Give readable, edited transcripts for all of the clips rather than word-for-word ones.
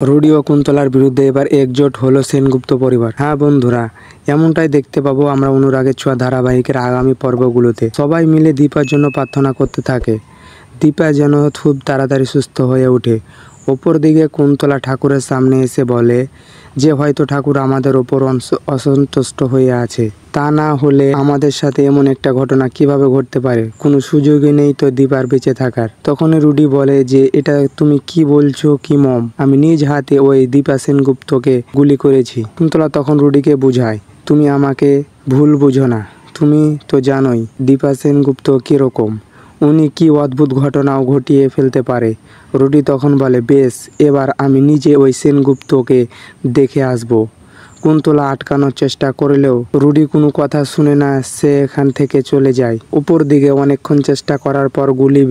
Rudi ও কুন্তলার বিরুদ্ধে এবার একজোট হলো সেনগুপ্ত পরিবার। হ্যাঁ বন্ধুরা, এমনটাই দেখতে পাবো আমরা অনুরাগের ছোঁয়া ধারাবাহিকের আগামী পর্বগুলোতে। সবাই মিলে দীপার জন্য প্রার্থনা করতে থাকে, দীপা যেন খুব তাড়াতাড়ি সুস্থ হয়ে ওঠে। ওপর দিকে কুন্তলা ঠাকুরের সামনে এসে বলে যে হয়তো ঠাকুর আমাদের ওপর অসন্তুষ্ট হয়ে আছে, তা না হলে আমাদের সাথে এমন একটা ঘটনা কিভাবে ঘটতে পারে, কোনো সুযোগই নেই তো দীপার বেঁচে থাকার। তখনই রুডি বলে যে এটা তুমি কি বলছো কি মম, আমি নিজ হাতে ওই দীপা সেনগুপ্তকে গুলি করেছি। কুন্তলা তখন রুডিকে বুঝায়, তুমি আমাকে ভুল বুঝো না, তুমি তো জানোই দীপা সেনগুপ্ত কীরকম, উনি কি অদ্ভুত ঘটনাও ঘটিয়ে ফেলতে পারে। রুডি তখন বলে বেশ, এবার আমি নিজে ওই সেনগুপ্তকে দেখে আসব। কুন্তলা আটকানোর চেষ্টা করলেও রুডি কোনো কথা শুনে না, সে এখান থেকে চলে যায়। উপর দিকে অনেকক্ষণ চেষ্টা করার পর গুলি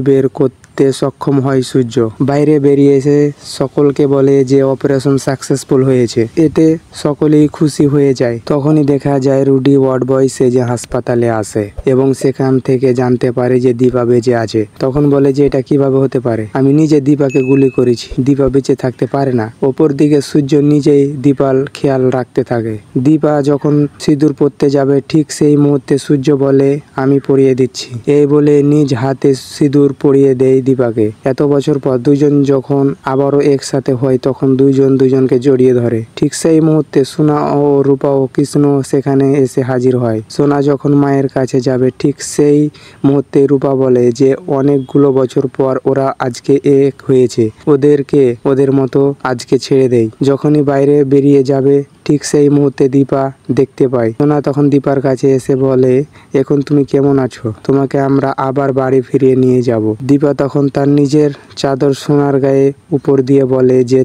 বের করতে সক্ষম হয় সূর্য। বাইরে বেরিয়ে এসে সকলকে বলে যে অপারেশন সাকসেসফুল হয়েছে। এতে সকলেই খুশি হয়ে যায়। তখনই দেখা যায় রুডি ওয়ার্ড বয় সেজে হাসপাতালে আসে এবং সেখান থেকে জানতে পারে যে দীপা বেঁচে আছে। তখন বলে যে এটা কিভাবে হতে পারে, আমি নিজে দীপাকে গুলি করেছি, দীপা বেঁচে থাকতে পারে না। ওপর দিকে সূর্য নিজেই দীপার খেয়াল রাখতে থাকে। দীপা যখন সিঁদুর পরতে যাবে ঠিক সেই মুহূর্তে সূর্য বলে আমি পরিয়ে দিচ্ছি, এই বলে নিজ হাতে সিঁদুর পরিয়ে দেয় দীপাকে। এত বছর পর দুজন যখন আবারও একসাথে হয় তখন দুজন দুজনকে জড়িয়ে ধরে। ঠিক সেই মুহূর্তে সোনা ও রূপা ও কৃষ্ণ সেখানে এসে হাজির হয়। সোনা যখন মায়ের কাছে যাবে ঠিক সেই মুহূর্তে রূপা বলে যে অনেকগুলো বছর পর ওরা আজকে এক হয়েছে, ওদেরকে ওদের মতো আজকে ছেড়ে দেয়। যখনই বাইরে বেরিয়ে যাবে ঠিক সেই মুহূর্তে দীপা দেখতে পায়। সোনা তখন দীপার কাছে এসে বলে এখন তুমি কেমন আছো, তোমাকে আমরা আবার বাড়ি ফিরিয়ে নিয়ে যাব। দীপা তখন তার নিজের চাদর সোনার গায়ে উপর দিয়ে বলে যে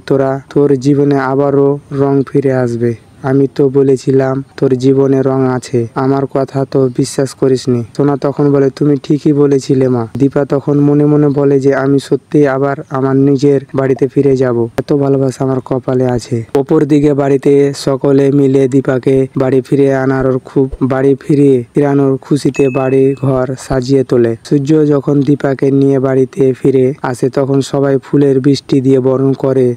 তোর জীবনে আবারও রং ফিরে আসবে। আমি তো বলেছিলাম তোর জীবনে রং আছে, আমার কথা তো বিশ্বাস করিসনি। সোনা তখন বলে তুমি ঠিকই বলেছিলে মা। দীপা তখন মনে মনে বলে যে আমি সত্যি আবার আমার নিজের বাড়িতে ফিরে যাব, এত ভালোবাসা আমার কপালে আছে। ওপর দিকে বাড়িতে সকলে মিলে দীপাকে বাড়ি ফিরানোর খুশিতে বাড়ি ঘর সাজিয়ে তোলে। সূর্য যখন দীপাকে নিয়ে বাড়িতে ফিরে আসে তখন সবাই ফুলের বৃষ্টি দিয়ে বরণ করে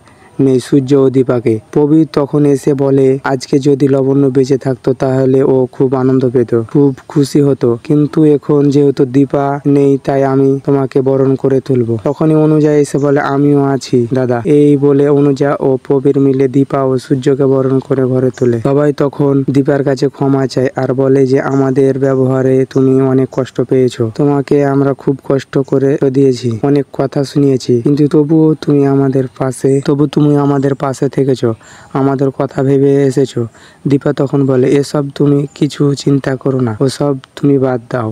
নেই সূর্য ও দীপাকে। প্রবীর তখন এসে বলে আজকে যদি লাবণ্য বেঁচে থাকতো তাহলে ও খুব আনন্দ পেত, খুব খুশি হতো, কিন্তু এখন যেহেতু দীপা নেই তাই আমি তোমাকে বরণ করে তুলবো। তখনই অনুজা এসে বলে আমিও আছি দাদা। এই বলে অনুজা ও প্রবীর মিলে দীপা ও সূর্যকে বরণ করে ঘরে তোলে। সবাই তখন দীপার কাছে ক্ষমা চায় আর বলে যে আমাদের ব্যবহারে তুমি অনেক কষ্ট পেয়েছো, তোমাকে আমরা খুব কষ্ট করে দিয়েছি, অনেক কথা শুনিয়েছি, কিন্তু তবু তুমি আমাদের পাশে থেকেছো, আমাদের কথা ভেবে এসেছো। দীপা তখন বলে এসব তুমি কিছু চিন্তা করো না, ওসব তুমি বাদ দাও।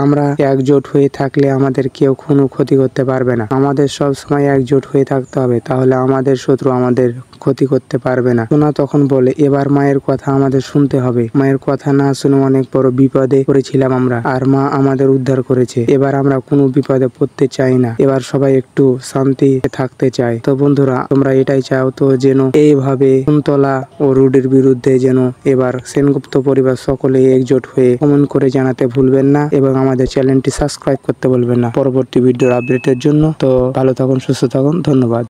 আমরা একজোট হয়ে থাকলে আমাদের কেউ কোনো ক্ষতি করতে পারবে না। আমাদের সব সময় একজোট হয়ে থাকতে হবে, তাহলে আমাদের শত্রু আমাদের ক্ষতি করতে পারবে না। সোনা তখন বলে এবার মায়ের কথা আমাদের শুনতে হবে, মায়ের কথা না শুনে অনেক বড় বিপদে পড়েছিলাম আমরা, আর মা আমাদের উদ্ধার করেছে। এবার আমরা কোনো বিপদে পড়তে চাই না, এবার সবাই একটু শান্তি থাকতে চাই। তো বন্ধুরা, তোমরা এটাই চাও তো যেন এইভাবে কুন্তলা ও রুডির বিরুদ্ধে যেন এবার সেনগুপ্ত পরিবার সকলে একজোট হয়ে কমেন্ট করে জানাতে ভুলবেন না এবং আমাদের চ্যানেলটি সাবস্ক্রাইব করতে ভুলবেন না পরবর্তী ভিডিওর আপডেটের জন্য। তো ভালো থাকুন, সুস্থ থাকুন, ধন্যবাদ।